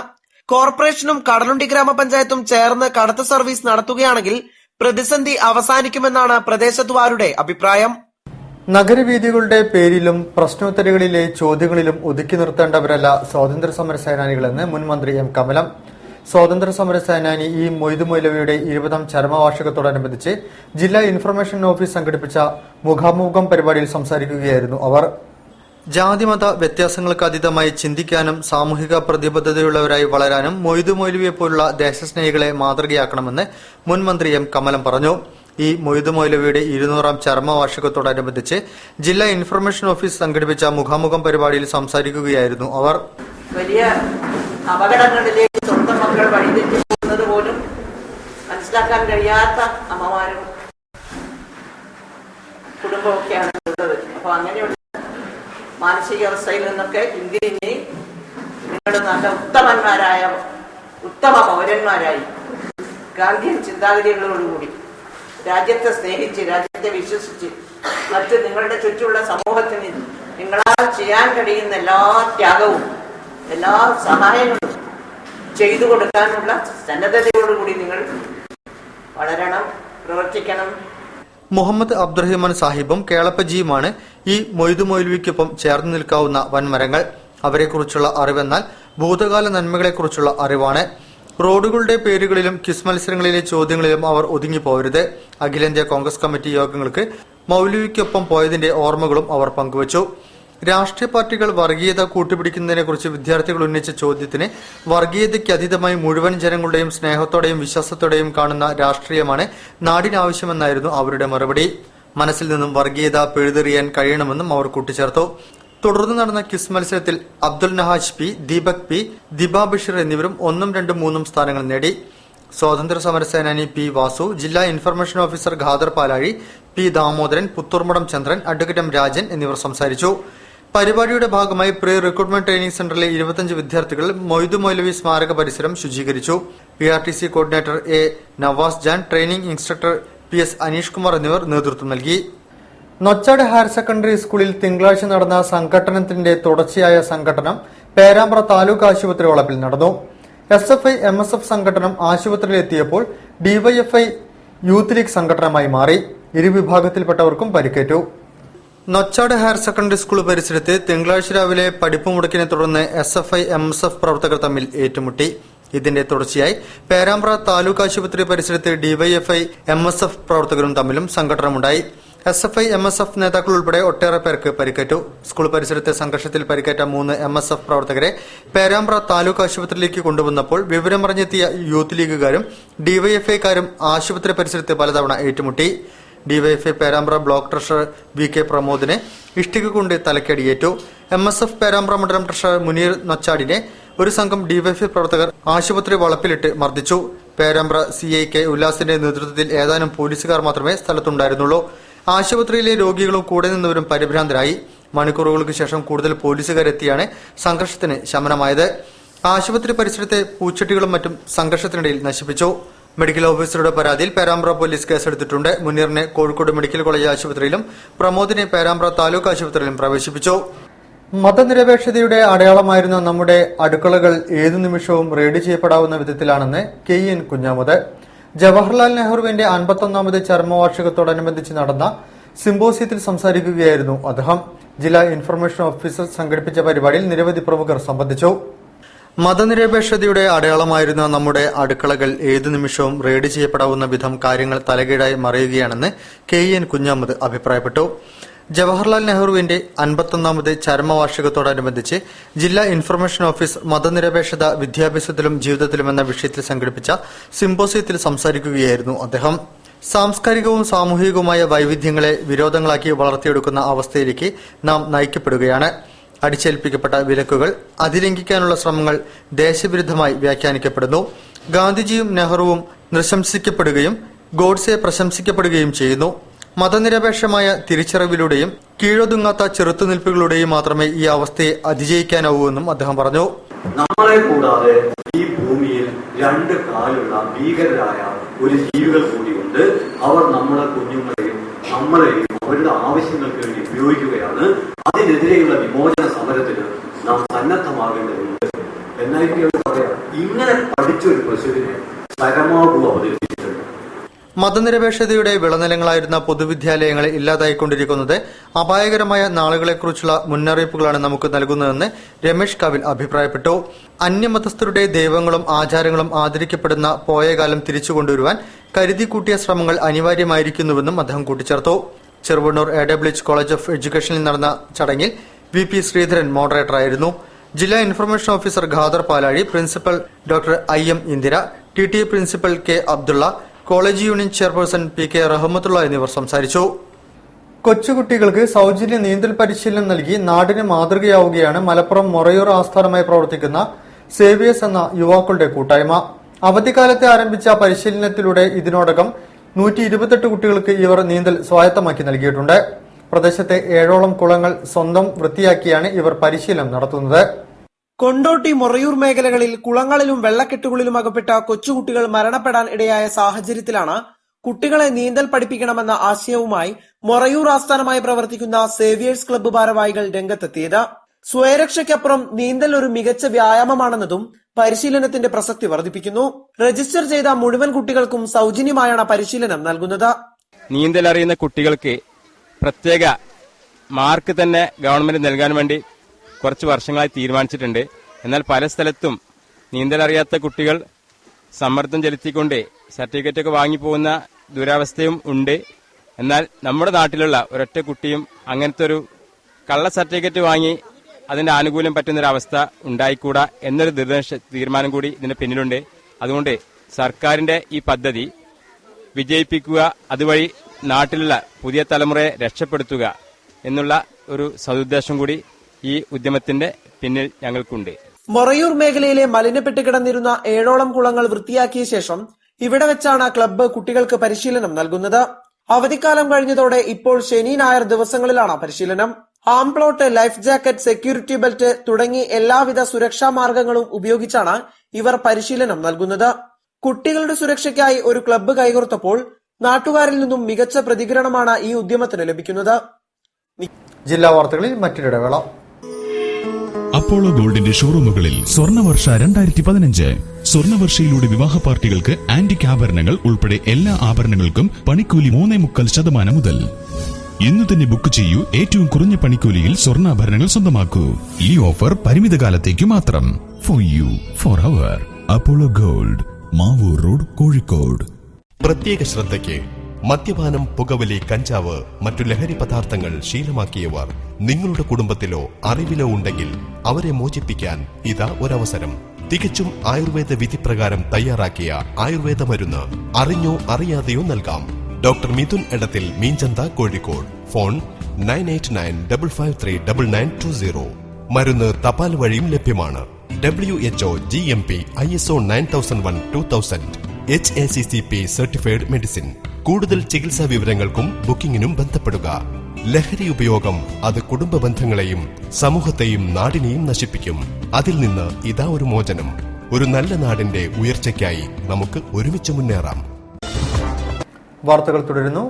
കോർപ്പറേഷനും കടലുണ്ടി ഗ്രാമപഞ്ചായത്തും ചേർന്ന് കടത്തു സർവീസ് നടത്തുകയാണെങ്കിൽ പ്രതിസന്ധി അവസാനിക്കുമെന്നാണ് പ്രദേശത്തുകാരുടെ അഭിപ്രായം. നഗരവീഥികളുടെ പേരിലും പ്രശ്നോത്തരികളിലെ ചോദ്യങ്ങളിലും ഒതുക്കി നിർത്തേണ്ടവരല്ല സ്വാതന്ത്ര്യ സമര സേനാനികളെന്ന് മുൻ മന്ത്രി എം കമലം. സ്വാതന്ത്ര്യ സമര സേനാനി ഇ മൊയ്തു മൗലവിയുടെ 20ാം ചരമവാർഷികത്തോടനുബന്ധിച്ച് ജില്ലാ ഇൻഫർമേഷൻ ഓഫീസ് സംഘടിപ്പിച്ച മുഖാമുഖം പരിപാടിയിൽ സംസാരിക്കുകയായിരുന്നു അവർ. ജാതിമത വ്യത്യാസങ്ങൾക്ക് അതീതമായി ചിന്തിക്കാനും സാമൂഹിക പ്രതിബദ്ധതയുള്ളവരായി വളരാനും മൊയ്തു മൗലവിയെ പോലുള്ള ദേശസ്നേഹികളെ മാതൃകയാക്കണമെന്ന് മുൻ മന്ത്രി എം കമലം പറഞ്ഞു. ഈ മൊയ്തു മൗലവിയുടെ 200ാം ചരമവാർഷികത്തോടനുബന്ധിച്ച് ജില്ലാ ഇൻഫർമേഷൻ ഓഫീസ് സംഘടിപ്പിച്ച മുഖാമുഖം പരിപാടിയിൽ സംസാരിക്കുകയായിരുന്നു അവർ. വലിയ അപകടങ്ങളിലേക്ക് സ്വന്തം മക്കൾ വഴിതെറ്റി പോകുന്നത് പോലും മനസ്സിലാക്കാൻ കഴിയാത്ത അമ്മമാരും കുടുംബമൊക്കെയാണ് ഉള്ളത്. അപ്പൊ അങ്ങനെയുള്ള മാനസികാവസ്ഥയിൽ നിന്നൊക്കെ ഇന്ത്യയെ നിങ്ങൾ നല്ല ഉത്തമന്മാരായ ഉത്തമ പൗരന്മാരായി ഗാന്ധിയൻ ചിന്താഗതികളോടുകൂടി രാജ്യത്തെ സ്നേഹിച്ച് രാജ്യത്തെ വിശ്വസിച്ച് മറ്റ് നിങ്ങളുടെ ചുറ്റുമുള്ള സമൂഹത്തിന് നിങ്ങളാൽ ചെയ്യാൻ കഴിയുന്ന എല്ലാ ത്യാഗവും എല്ലാ സഹായങ്ങളും ചെയ്തു കൊടുക്കാനുള്ള സന്നദ്ധതയോടുകൂടി നിങ്ങൾ വളരണം, പ്രവർത്തിക്കണം. മുഹമ്മദ് അബ്ദുറഹിമാൻ സാഹിബും കേളപ്പജിയുമാണ് ഈ മൊയ്തു മൗലവിക്കൊപ്പം ചേർന്ന് നിൽക്കാവുന്ന വൻമരങ്ങൾ. അവരെക്കുറിച്ചുള്ള അറിവെന്നാൽ ഭൂതകാല നന്മകളെക്കുറിച്ചുള്ള അറിവാണ്. റോഡുകളുടെ പേരുകളിലും ക്വിസ് മത്സരങ്ങളിലെ ചോദ്യങ്ങളിലും അവർ ഒതുങ്ങിപ്പോകരുത്. അഖിലേന്ത്യാ കോൺഗ്രസ് കമ്മിറ്റി യോഗങ്ങൾക്ക് മൗലവിക്കൊപ്പം പോയതിന്റെ ഓർമ്മകളും അവർ പങ്കുവച്ചു. രാഷ്ട്രീയ പാർട്ടികൾ വർഗീയത കൂട്ടുപിടിക്കുന്നതിനെക്കുറിച്ച് വിദ്യാർത്ഥികൾ ഉന്നയിച്ച ചോദ്യത്തിന് വർഗീയതയ്ക്ക് അതീതമായി മുഴുവൻ ജനങ്ങളുടെയും സ്നേഹത്തോടെയും വിശ്വാസത്തോടെയും കാണുന്ന രാഷ്ട്രീയമാണ് നാടിനാവശ്യമെന്നായിരുന്നു അവരുടെ മറുപടി. മനസ്സിൽ നിന്നും വർഗീയത പിഴുതെറിയാൻ കഴിയണമെന്നും അവർ കൂട്ടിച്ചേർത്തു. തുടർന്ന് നടന്ന ക്വിസ് മത്സരത്തിൽ അബ്ദുൽ നഹാജ് പി, ദീപക് പി, ദിബ ബഷീർ എന്നിവരും 1, 2, 3 സ്ഥാനങ്ങൾ നേടി. സ്വാതന്ത്ര്യ സമര സേനാനി പി വാസു, ജില്ലാ ഇൻഫർമേഷൻ ഓഫീസർ ഖാദർ പാലാഴി, പി ദാമോദരൻ, പുത്തൂർമടം ചന്ദ്രൻ, അഡ്വക്കേറ്റ് എം രാജൻ എന്നിവർ സംസാരിച്ചു. പരിപാടിയുടെ ഭാഗമായി പ്രീ റിക്രൂട്ട്മെന്റ് ട്രെയിനിംഗ് സെന്ററിലെ 25 വിദ്യാർത്ഥികൾ മൊയ്തു മൗലവി സ്മാരക പരിസരം ശുചീകരിച്ചു. PRTC coordinator A Navas Jan, training instructor PS Aneesh Kumar എന്നിവർ നേതൃത്വം നൽകി. നൊച്ചാട് ഹയർ സെക്കൻഡറി സ്കൂളിൽ തിങ്കളാഴ്ച നടന്ന സംഘടനത്തിന്റെ തുടർച്ചയായ സംഘടനം പേരാമ്പ്ര താലൂക്ക് ആശുപത്രി വളപ്പിൽ നടന്നു. SFI MSF സംഘടനം ആശുപത്രിയിലെത്തിയപ്പോൾ DYFI യൂത്ത് ലീഗ് സംഘടനമായി മാറി. ഇരുവിഭാഗത്തിൽപ്പെട്ടവർക്കും പരിക്കേറ്റു. നൊച്ചാട് ഹയർ സെക്കൻഡറി സ്കൂൾ പരിസരത്ത് തിങ്കളാഴ്ച രാവിലെ പഠിപ്പ് മുടക്കിനെ തുടർന്ന് SFI MSF പ്രവർത്തകർ തമ്മിൽ ഏറ്റുമുട്ടി. ഇതിന്റെ തുടർച്ചയായി പേരാമ്പ്ര താലൂക്ക് ആശുപത്രി പരിസരത്ത് DYFI MSF പ്രവർത്തകരും തമ്മിലും സംഘടനമുണ്ടായി. SFI MSF നേതാക്കൾ ഉൾപ്പെടെ ഒട്ടേറെ പേർക്ക് പരിക്കേറ്റു. സ്കൂൾ പരിസരത്തെ സംഘർഷത്തിൽ പരിക്കേറ്റ 3 MSF പ്രവർത്തകരെ പേരാമ്പ്ര താലൂക്ക് ആശുപത്രിയിലേക്ക് കൊണ്ടുവന്നപ്പോൾ വിവരമറിഞ്ഞെത്തിയ യൂത്ത് ലീഗുകാരും ഡിവൈഎഫ്ഐക്കാരും ആശുപത്രി പരിസരത്ത് പലതവണ ഏറ്റുമുട്ടി. DYFI Perambra block treasurer VK പ്രമോദിനെ ഇഷ്ടിക കൊണ്ട് തലക്കടിയേറ്റു. MSF പേരാമ്പ്ര മണ്ഡലം ട്രഷറർ മുനീർ നൊച്ചാടിനെ ഒരു സംഘം ഡിവൈഎഫ്ഐ പ്രവർത്തകർ ആശുപത്രി വളപ്പിലിട്ട് മർദ്ദിച്ചു. പേരാമ്പ്ര CIK ഉല്ലാസിന്റെ നേതൃത്വത്തിൽ ഏതാനും പോലീസുകാർ മാത്രമേ സ്ഥലത്തുണ്ടായിരുന്നുള്ളൂ. ആശുപത്രിയിലെ രോഗികളും കൂടെ നിന്നവരും പരിഭ്രാന്തരായി. മണിക്കൂറുകൾക്ക് ശേഷം കൂടുതൽ പോലീസുകാരെത്തിയാണ് സംഘർഷത്തിന് ശമനമായത്. ആശുപത്രി പരിസരത്തെ പൂച്ചട്ടികളും മറ്റും സംഘർഷത്തിനിടയിൽ നശിപ്പിച്ചു. മെഡിക്കൽ ഓഫീസറുടെ പരാതിയിൽ പേരാമ്പ്ര പോലീസ് കേസെടുത്തിട്ടുണ്ട്. മുനീറിനെ കോഴിക്കോട് മെഡിക്കൽ കോളേജ് ആശുപത്രിയിലും പ്രമോദിനെ പേരാമ്പ്ര താലൂക്ക് ആശുപത്രിയിലും പ്രവേശിപ്പിച്ചു. മതനിരപേക്ഷതയുടെ അടയാളമായിരുന്ന നമ്മുടെ അടുക്കളകൾ ഏതു നിമിഷവും റെയ്ഡ് ചെയ്യപ്പെടാവുന്ന വിധത്തിലാണെന്ന് KN കുഞ്ഞാമുത്. ജവഹർലാൽ നെഹ്റുവിന്റെ 51ാമത് ചരമവാർഷികത്തോടനുബന്ധിച്ച് നടന്ന സിംബോസിയത്തിൽ സംസാരിക്കുകയായിരുന്നു അദ്ദേഹം. ജില്ലാ ഇൻഫർമേഷൻ ഓഫീസർ സംഘടിപ്പിച്ച പരിപാടിയിൽ നിരവധി പ്രമുഖർ സംബന്ധിച്ചു. മതനിരപേക്ഷതയുടെ അടയാളമായിരുന്ന നമ്മുടെ അടുക്കളകൾ ഏതു നിമിഷവും റെയ്ഡ് ചെയ്യപ്പെടാവുന്ന വിധം കാര്യങ്ങൾ തലകീഴായി മറിയുകയാണെന്ന് KN കുഞ്ഞാമുത് അഭിപ്രായപ്പെട്ടു. ജവഹർലാൽ നെഹ്റുവിന്റെ 51ാമത് ചരമവാർഷികത്തോടനുബന്ധിച്ച് ജില്ലാ ഇൻഫർമേഷൻ ഓഫീസ് മതനിരപേക്ഷത വിദ്യാഭ്യാസത്തിലും ജീവിതത്തിലും എന്ന വിഷയത്തിൽ സംഘടിപ്പിച്ച സിംബോസിയത്തിൽ സംസാരിക്കുകയായിരുന്നു അദ്ദേഹം. സാംസ്കാരികവും സാമൂഹികവുമായ വൈവിധ്യങ്ങളെ വിരോധങ്ങളാക്കി വളർത്തിയെടുക്കുന്ന അവസ്ഥയിലേക്ക് നാം നയിക്കപ്പെടുകയാണ്. അടിച്ചേൽപ്പിക്കപ്പെട്ട വിലക്കുകൾ അതിലംഘിക്കാനുള്ള ശ്രമങ്ങൾ ദേശവിരുദ്ധമായി വ്യാഖ്യാനിക്കപ്പെടുന്നു. ഗാന്ധിജിയും നെഹ്റുവും പ്രശംസിക്കപ്പെടുകയും ഗോഡ്സെ പ്രശംസിക്കപ്പെടുകയും ചെയ്യുന്നു. മതനിരപേക്ഷമായ തിരിച്ചറിവിലൂടെയും കീഴൊതുങ്ങാത്ത ചെറുത്തുനിൽപ്പുകളുടെയും മാത്രമേ ഈ അവസ്ഥയെ അതിജയിക്കാനാവൂവെന്നും അദ്ദേഹം പറഞ്ഞു. നമ്മളെ കൂടാതെ ഈ ഭൂമിയിൽ 2 കാലുള്ള ഭീകരരായ ഒരു ജീവികൾ കൂടിയുണ്ട്. അവർ നമ്മുടെ കുഞ്ഞുങ്ങളെയും നമ്മളെയും അവരുടെ ആവശ്യങ്ങൾക്ക് വേണ്ടി ഉപയോഗിക്കുകയാണ്. അതിനെതിരെയുള്ള വിമോചന സമരത്തിന് നാം സന്നദ്ധമാകേണ്ടതുണ്ട് എന്നായിരിക്കും പറയാം. ഇങ്ങനെ പഠിച്ചൊരു പ്രസിഡിനെ പരമാവധി അവതരിപ്പിച്ചിട്ടുണ്ട്. മതനിരപേക്ഷതയുടെ വിളനിലങ്ങളായിരുന്ന പൊതുവിദ്യാലയങ്ങളെ ഇല്ലാതായിക്കൊണ്ടിരിക്കുന്നത് അപായകരമായ നാളുകളെക്കുറിച്ചുള്ള മുന്നറിയിപ്പുകളാണ് നമുക്ക് നൽകുന്നതെന്ന് രമേശ് കാവിൽ അഭിപ്രായപ്പെട്ടു. അന്യമതസ്ഥരുടെ ദൈവങ്ങളും ആചാരങ്ങളും ആദരിക്കപ്പെടുന്ന പോയകാലം തിരിച്ചുകൊണ്ടുവരുവാൻ കരുതിക്കൂട്ടിയ ശ്രമങ്ങൾ അനിവാര്യമായിരിക്കുന്നുവെന്നും അദ്ദേഹം കൂട്ടിച്ചേർത്തു. ചെറുവണ്ണൂർ AWH കോളേജ് ഓഫ് എഡ്യൂക്കേഷനിൽ നടന്ന ചടങ്ങിൽ VP ശ്രീധരൻ മോഡറേറ്ററായിരുന്നു. ജില്ലാ information officer Khader Palazhi, principal doctor IM Indira, TTA principal K Abdulla, college union chairperson PK Rahmathulla എന്നിവർ സംസാരിച്ചു. കൊച്ചുകുട്ടികൾക്ക് സൗജന്യ നീന്തൽ പരിശീലനം നൽകി നാടിന് മാതൃകയാവുകയാണ് മലപ്പുറം മൊറയൂർ ആസ്ഥാനമായി പ്രവർത്തിക്കുന്ന സേവിയേഴ്സ് എന്ന യുവാക്കളുടെ കൂട്ടായ്മ. അവധിക്കാലത്ത് ആരംഭിച്ച പരിശീലനത്തിലൂടെ ഇതിനോടകം 128 കുട്ടികൾക്ക് ഇവർ നീന്തൽ സ്വായത്തമാക്കി നൽകിയിട്ടുണ്ട്. പ്രദേശത്തെ 7ഓളം കുളങ്ങൾ സ്വന്തം വൃത്തിയാക്കിയാണ് ഇവർ പരിശീലനം നടത്തുന്നത്. കൊണ്ടോട്ടി മൊറയൂർ മേഖലകളിൽ കുളങ്ങളിലും വെള്ളക്കെട്ടുകളിലും അകപ്പെട്ട കൊച്ചുകുട്ടികൾ മരണപ്പെടാൻ ഇടയായ സാഹചര്യത്തിലാണ് കുട്ടികളെ നീന്തൽ പഠിപ്പിക്കണമെന്ന ആശയവുമായി മൊറയൂർ ആസ്ഥാനമായി പ്രവർത്തിക്കുന്ന സേവിയേഴ്സ് ക്ലബ്ബ് ഭാരവാഹികൾ രംഗത്തെത്തിയത്. സ്വയരക്ഷയ്ക്കപ്പുറം നീന്തൽ ഒരു മികച്ച വ്യായാമമാണെന്നതും പരിശീലനത്തിന്റെ പ്രസക്തി വർദ്ധിപ്പിക്കുന്നു. രജിസ്റ്റർ ചെയ്ത മുഴുവൻ കുട്ടികൾക്കും സൗജന്യമായാണ് പരിശീലനം നൽകുന്നത്. നീന്തൽ അറിയുന്ന കുട്ടികൾക്ക് പ്രത്യേക മാർക്ക് തന്നെ ഗവൺമെന്റ് നൽകാൻ വേണ്ടി കുറച്ച് വർഷങ്ങളായി തീരുമാനിച്ചിട്ടുണ്ട്. എന്നാൽ പല സ്ഥലത്തും നീന്തൽ അറിയാത്ത കുട്ടികൾ സമ്മർദ്ദം ചെലുത്തിക്കൊണ്ട് സർട്ടിഫിക്കറ്റൊക്കെ വാങ്ങിപ്പോകുന്ന ദുരവസ്ഥയും ഉണ്ട്. എന്നാൽ നമ്മുടെ നാട്ടിലുള്ള ഒരൊറ്റ കുട്ടിയും അങ്ങനത്തെ ഒരു കള്ള സർട്ടിഫിക്കറ്റ് വാങ്ങി അതിന്റെ ആനുകൂല്യം പറ്റുന്നൊരവസ്ഥ ഉണ്ടായിക്കൂടാ എന്നൊരു തീരുമാനം കൂടി ഇതിന് പിന്നിലുണ്ട്. അതുകൊണ്ട് സർക്കാരിന്റെ ഈ പദ്ധതി വിജയിപ്പിക്കുക, അതുവഴി നാട്ടിലുള്ള പുതിയ തലമുറയെ രക്ഷപ്പെടുത്തുക എന്നുള്ള ഒരു സതുദ്ദേശം കൂടി ഈ ഉദ്യമത്തിന്റെ പിന്നിൽ ഞങ്ങൾക്കുണ്ട്. മൊറയൂർ മേഖലയിലെ മലിനപ്പെട്ട് കിടന്നിരുന്ന 7ഓളം കുളങ്ങൾ വൃത്തിയാക്കിയ ശേഷം ഇവിടെ വെച്ചാണ് ക്ലബ്ബ് കുട്ടികൾക്ക് പരിശീലനം നൽകുന്നത്. അവധിക്കാലം കഴിഞ്ഞതോടെ ഇപ്പോൾ ശനി ഞായർ ദിവസങ്ങളിലാണ് പരിശീലനം. ആംപ്ലോട്ട്, ലൈഫ് ജാക്കറ്റ്, സെക്യൂരിറ്റി ബെൽറ്റ് തുടങ്ങി എല്ലാവിധ സുരക്ഷാ മാർഗങ്ങളും ഉപയോഗിച്ചാണ് ഇവർ പരിശീലനം നൽകുന്നത്. കുട്ടികളുടെ സുരക്ഷയ്ക്കായി ഒരു ക്ലബ്ബ് കൈകോർത്തപ്പോൾ നാട്ടുകാരിൽ നിന്നും മികച്ച പ്രതികരണമാണ് ഈ ഉദ്യമത്തിന് ലഭിക്കുന്നത്. ജില്ലാ വാർത്തകളിൽ മറ്റൊരിടവേള. അപ്പോളോ ഗോൾഡിന്റെ ഷോറൂമുകളിൽ സ്വർണ്ണവർഷ 2015. സ്വർണ്ണവർഷയിലൂടെ വിവാഹ പാർട്ടികൾക്ക് ആന്റിക് ആഭരണങ്ങൾ ഉൾപ്പെടെ എല്ലാ ആഭരണങ്ങൾക്കും പണിക്കൂലി 3.25% മുതൽ. ഇന്നു തന്നെ ബുക്ക് ചെയ്യൂ. ഏറ്റവും കുറഞ്ഞ പണിക്കൂലിയിൽ സ്വർണ്ണാഭരണങ്ങൾ സ്വന്തമാക്കൂ. ഈ ഓഫർ പരിമിത കാലത്തേക്ക് മാത്രം. For you, for our. Apollo Gold, Mavoor road, Kozhikode. പ്രത്യേക ശ്രദ്ധയ്ക്ക് മദ്യപാനം, പുകവലി, കഞ്ചാവ്, മറ്റു ലഹരി പദാർത്ഥങ്ങൾ ശീലമാക്കിയവർ നിങ്ങളുടെ കുടുംബത്തിലോ അറിവിലോ ഉണ്ടെങ്കിൽ അവരെ മോചിപ്പിക്കാൻ ഇതാ ഒരവസരം. തികച്ചും ആയുർവേദ വിധിപ്രകാരം തയ്യാറാക്കിയ ആയുർവേദ മരുന്ന് അറിഞ്ഞോ അറിയാതെയോ നൽകാം. ഡോക്ടർ മിഥുൻ എടത്തിൽ, മീഞ്ചന്ത, കോഴിക്കോട്. ഫോൺ 9895539920. മരുന്ന് തപാൽ വഴിയും ലഭ്യമാണ്. WHO GMP ISO 9001-2000 HACCP certified medicine. കൂടുതൽ ചികിത്സാ വിവരങ്ങൾക്കും ബുക്കിംഗിനും ബന്ധപ്പെടുക. ലഹരി ഉപയോഗം അത് കുടുംബ ബന്ധങ്ങളെയും സമൂഹത്തെയും നാടിനെയും നശിപ്പിക്കും. അതിൽ നിന്ന് ഇതാ ഒരു മോചനം. ഒരു നല്ല നാടിന്റെ ഉയർച്ചയ്ക്കായി നമുക്ക് ഒരുമിച്ച് മുന്നേറാം. വാർത്തകൾ തുടരുന്നു.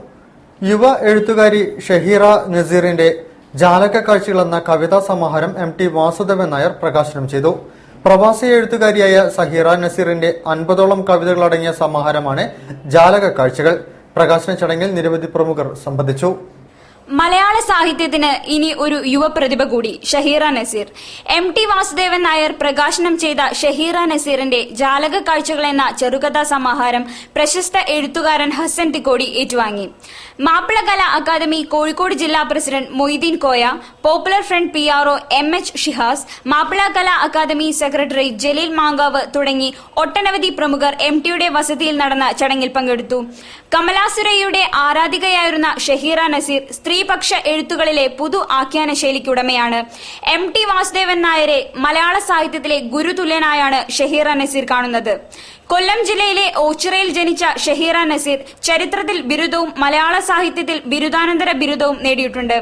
യുവ എഴുത്തുകാരി ഷഹീറ നസീറിന്റെ ജാലക കാഴ്ചകൾ എന്ന കവിതാ സമാഹാരം MT വാസുദേവൻ നായർ പ്രകാശനം ചെയ്തു. പ്രവാസി എഴുത്തുകാരിയായ ഷഹീറ നസീറിന്റെ 50ഓളം കവിതകളടങ്ങിയ സമാഹാരമാണ് ജാലക കാഴ്ചകൾ. പ്രകാശന ചടങ്ങിൽ നിരവധി പ്രമുഖർ സംബന്ധിച്ചു. മലയാള സാഹിത്യത്തിന് ഇനി ഒരു യുവപ്രതിഭ കൂടി, ഷഹീറ നസീർ. MT വാസുദേവൻ നായർ പ്രകാശനം ചെയ്ത ഷഹീറ നസീറിന്റെ ജാലക കാഴ്ചകൾ എന്ന ചെറുകഥാ സമാഹാരം പ്രശസ്ത എഴുത്തുകാരൻ ഹസൻ തിക്കോടി ഏറ്റുവാങ്ങി. മാപ്പിള കലാ അക്കാദമി കോഴിക്കോട് ജില്ലാ president Moideen Koya, popular front PRO MH Shihas, Mappila Kala academy secretary Jaleel Mankavu തുടങ്ങി ഒട്ടനവധി പ്രമുഖർ MTയുടെ വസതിയിൽ നടന്ന ചടങ്ങിൽ പങ്കെടുത്തു. കമലാസുരയ്യയുടെ ആരാധികയായിരുന്ന ഷഹീറ നസീർ സ്ത്രീപക്ഷ എഴുത്തുകളിലെ പുതു ആഖ്യാന ശൈലിക്കുടമയാണ്. MT വാസുദേവൻ നായരെ മലയാള സാഹിത്യത്തിലെ ഗുരുതുല്യനായാണ് ഷഹീറ നസീർ കാണുന്നത്. കൊല്ലം ജില്ലയിലെ ഓച്ചിറയിൽ ജനിച്ച ഷഹീറ നസീർ ചരിത്രത്തിൽ ബിരുദവും മലയാള സാഹിത്യത്തിൽ ബിരുദാനന്തര ബിരുദവും നേടിയിട്ടുണ്ട്.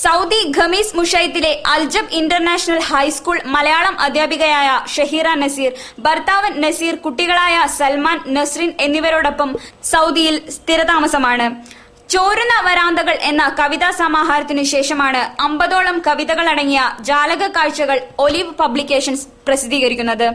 സൗദി ഖമീസ് മുഷൈത്തിലെ അൽജബ് ഇന്റർനാഷണൽ ഹൈസ്കൂൾ മലയാളം അധ്യാപികയായ ഷഹീറ നസീർ ഭർത്താവ് നസീർ, കുട്ടികളായ സൽമാൻ, നസ്രിൻ എന്നിവരോടൊപ്പം സൗദിയിൽ സ്ഥിരതാമസമാണ്. ചോരുന്ന വരാന്തകൾ എന്ന കവിതാ സമാഹാരത്തിനു ശേഷമാണ് 50ഓളം കവിതകളടങ്ങിയ ജാലക കാഴ്ചകൾ ഒലിവ് പബ്ലിക്കേഷൻസ് പ്രസിദ്ധീകരിക്കുന്നത്.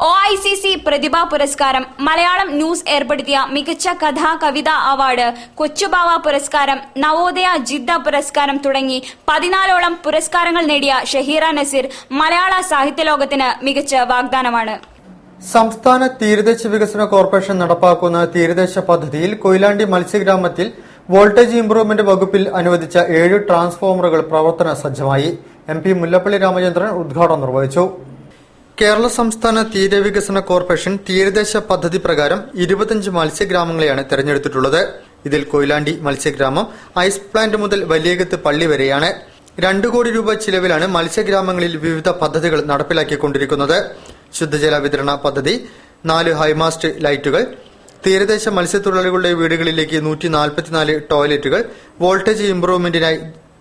OICC പ്രതിഭാ പുരസ്കാരം, മലയാളം ന്യൂസ് ഏർപ്പെടുത്തിയ മികച്ച കഥാ കവിതാ അവാർഡ്, കൊച്ചുബാവ പുരസ്കാരം, നവോദയ ജിദ്ദ പുരസ്കാരം തുടങ്ങി 14ഓളം പുരസ്കാരങ്ങൾ നേടിയ ഷഹീറ നസീർ മലയാള സാഹിത്യലോകത്തിന് മികച്ച വാഗ്ദാനമാണ്. സംസ്ഥാന തീരദേശ വികസന കോർപ്പറേഷൻ നടപ്പാക്കുന്ന തീരദേശ പദ്ധതിയിൽ കൊയിലാണ്ടി മത്സ്യഗ്രാമത്തിൽ വോൾട്ടേജ് ഇംപ്രൂവ്മെന്റ് വകുപ്പിൽ അനുവദിച്ച 7 ട്രാൻസ്ഫോമറുകൾ പ്രവർത്തന സജ്ജമായി. MP മുല്ലപ്പള്ളി രാമചന്ദ്രൻ ഉദ്ഘാടനം നിർവഹിച്ചു. കേരള സംസ്ഥാന തീരവികസന കോർപ്പറേഷൻ തീരദേശ പദ്ധതി പ്രകാരം 25 മത്സ്യഗ്രാമങ്ങളെയാണ് തെരഞ്ഞെടുത്തിട്ടുള്ളത്. ഇതിൽ കൊയിലാണ്ടി മത്സ്യഗ്രാമം ഐസ് പ്ലാന്റ് മുതൽ വലിയകത്ത് പള്ളി വരെയാണ്. 2 കോടി രൂപ ചിലവിലാണ് മത്സ്യഗ്രാമങ്ങളിൽ വിവിധ പദ്ധതികൾ നടപ്പിലാക്കിക്കൊണ്ടിരിക്കുന്നത്. ശുദ്ധജല വിതരണ പദ്ധതി, 4 ഹൈമാസ്റ്റ് ലൈറ്റുകൾ, തീരദേശ മത്സ്യത്തൊഴിലാളികളുടെ വീടുകളിലേക്ക് 144 ടോയ്ലറ്റുകൾ, വോൾട്ടേജ് ഇംപ്രൂവ്മെന്റിനായി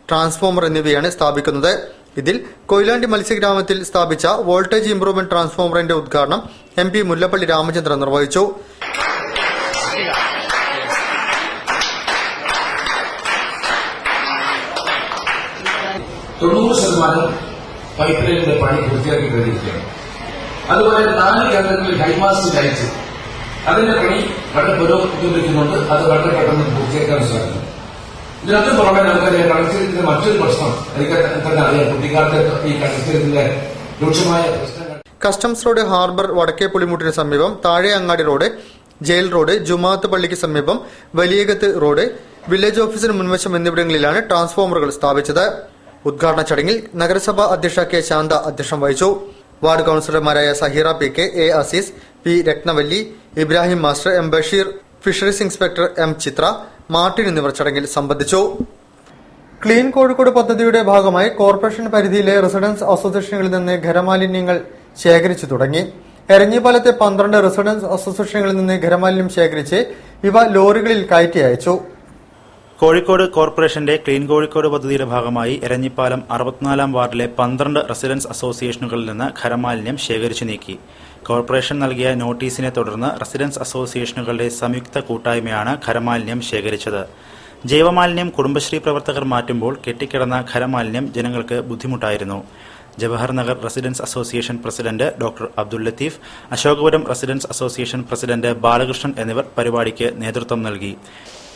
ട്രാൻസ്ഫോമർ എന്നിവയാണ് സ്ഥാപിക്കുന്നത്. ഇതിൽ കൊയിലാണ്ടി മത്സ്യഗ്രാമത്തിൽ സ്ഥാപിച്ച വോൾട്ടേജ് ഇംപ്രൂവ്മെന്റ് ട്രാൻസ്ഫോമറിന്റെ ഉദ്ഘാടനം MP മുല്ലപ്പള്ളി രാമചന്ദ്രൻ നിർവഹിച്ചു. പൈപ്പ് ലൈനിന്റെ പണി പൂർത്തിയാക്കി കഴിഞ്ഞിരിക്കുകയാണ്. അതുപോലെ 4 കേന്ദ്രങ്ങളിൽ ഹൈമാസ്റ്റ് ലൈറ്റ്, അതിന്റെ പണി വളരെ പുരോഗമിക്കുന്നുണ്ട്. അത് വളരെ പെട്ടെന്ന് പൂർത്തിയാക്കാൻ സാധിക്കും. ഇതിനൊക്കെ പുറമെ നമുക്കറിയാം, കടൽത്തീരത്തിന്റെ മറ്റൊരു പ്രശ്നം എനിക്ക് തന്നെ അറിയാം. കുട്ടിക്കാലത്ത് ഈ കടൽത്തീരത്തിന്റെ രൂക്ഷമായ പ്രശ്നങ്ങൾ. കസ്റ്റംസ് റോഡ്, ഹാർബർ, വടക്കേ പുളിമുട്ടിന് സമീപം, താഴെ അങ്ങാടി റോഡ്, ജയിൽ റോഡ്, ജുമാഅത്ത് പള്ളിക്ക് സമീപം, വലിയകത്ത് റോഡ്, വില്ലേജ് ഓഫീസിന് മുൻവശം എന്നിവിടങ്ങളിലാണ് ട്രാൻസ്ഫോമറുകൾ സ്ഥാപിച്ചത്. ഉദ്ഘാടന ചടങ്ങിൽ നഗരസഭാ അധ്യക്ഷ K ശാന്ത അധ്യക്ഷം വഹിച്ചു. വാർഡ് കൌൺസിലർമാരായ Saheera PK, A Azeez, P Rathnavalli, Ibrahim master, M Basheer, fisheries inspector M Chithra, Martin എന്നിവർ ചടങ്ങിൽ സംബന്ധിച്ചു. ക്ലീൻ കോഴിക്കോട് പദ്ധതിയുടെ ഭാഗമായി കോർപ്പറേഷൻ പരിധിയിലെ റെസിഡൻസ് അസോസിയേഷനുകളിൽ നിന്ന് ഖരമാലിന്യങ്ങൾ ശേഖരിച്ചു തുടങ്ങി. എരഞ്ഞിപ്പാലത്തെ 12 റെസിഡൻസ് അസോസിയേഷനുകളിൽ നിന്ന് ഖരമാലിന്യം ശേഖരിച്ച് ഇവ ലോറികളിൽ കയറ്റി അയച്ചു. കോഴിക്കോട് കോർപ്പറേഷന്റെ ക്ലീൻ കോഴിക്കോട് പദ്ധതിയുടെ ഭാഗമായി എരഞ്ഞിപ്പാലം 64-ാം വാർഡിലെ 12 റെസിഡൻസ് അസോസിയേഷനുകളിൽ നിന്ന് ഖരമാലിന്യം ശേഖരിച്ചു നീക്കി. കോർപ്പറേഷൻ നൽകിയ നോട്ടീസിനെ തുടർന്ന് റെസിഡൻസ് അസോസിയേഷനുകളുടെ സംയുക്ത കൂട്ടായ്മയാണ് ഖരമാലിന്യം ശേഖരിച്ചത്. ജൈവമാലിന്യം കുടുംബശ്രീ പ്രവർത്തകർ മാറ്റുമ്പോൾ കെട്ടിക്കിടന്ന ഖരമാലിന്യം ജനങ്ങൾക്ക് ബുദ്ധിമുട്ടായിരുന്നു. Jawahar Nagar residence association president doctor Abdul Latheef, Ashokapuram residence association president Balakrishnan എന്നിവർ പരിപാടിക്ക് നേതൃത്വം നൽകി.